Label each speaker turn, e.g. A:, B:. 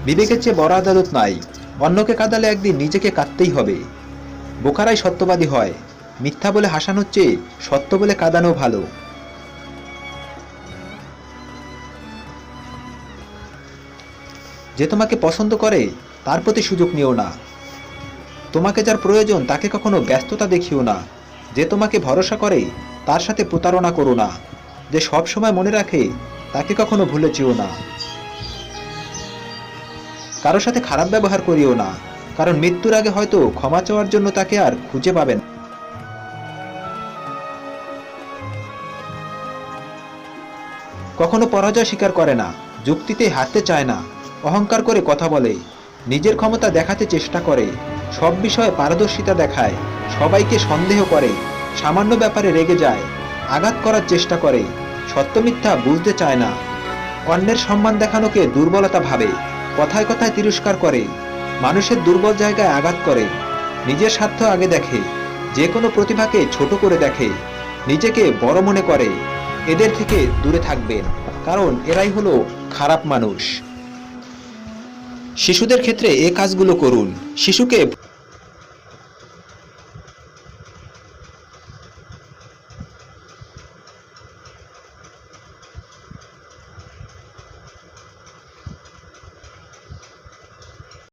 A: বিবেকের চেয়ে বড় আদালত নাই। অন্যকে কাঁদালে একদিন নিজেকে কাঁদতেই হবে। বোকারাই সত্যবাদী হয়। মিথ্যা বলে হাসানোর চেয়ে সত্য বলে কাঁদানো ভালো। যে তোমাকে পছন্দ করে তার প্রতি সুযোগ নিও না। তোমাকে যার প্রয়োজন তাকে কখনো ব্যস্ততা দেখিও না। যে তোমাকে ভরসা করে তার সাথে প্রতারণা করো না। যে সব সময় মনে রাখে তাকে কখনো ভুলে যেও না। কারো সাথে খারাপ ব্যবহার করিও না, কারণ মৃত্যুর আগে হয়তো ক্ষমা চাওয়ার জন্য তাকে আর খুঁজে পাবেন। কখনো পরাজয় স্বীকার করে না, যুক্তিতে হারতে চায় না, অহংকার করে কথা বলে, নিজের ক্ষমতা দেখাতে চেষ্টা করে, সব বিষয়ে পারদর্শিতা দেখায়, সবাইকে সন্দেহ করে, সামান্য ব্যাপারে রেগে যায়, আঘাত করার চেষ্টা করে, সত্য মিথ্যা বুঝতে চায় না, অন্যের সম্মান দেখানোকে দুর্বলতা ভাবে, কথায় কথায় তিরস্কার করে, মানুষের দুর্বল জায়গায় আঘাত করে, নিজের স্বার্থ আগে দেখে, যে কোনো প্রতিভাকে ছোট করে দেখে, নিজেকে বড় মনে করে। এদের থেকে দূরে থাকবেন, কারণ এরাই হলো খারাপ মানুষ। শিশুদের ক্ষেত্রে এই কাজগুলো করুন। শিশুকে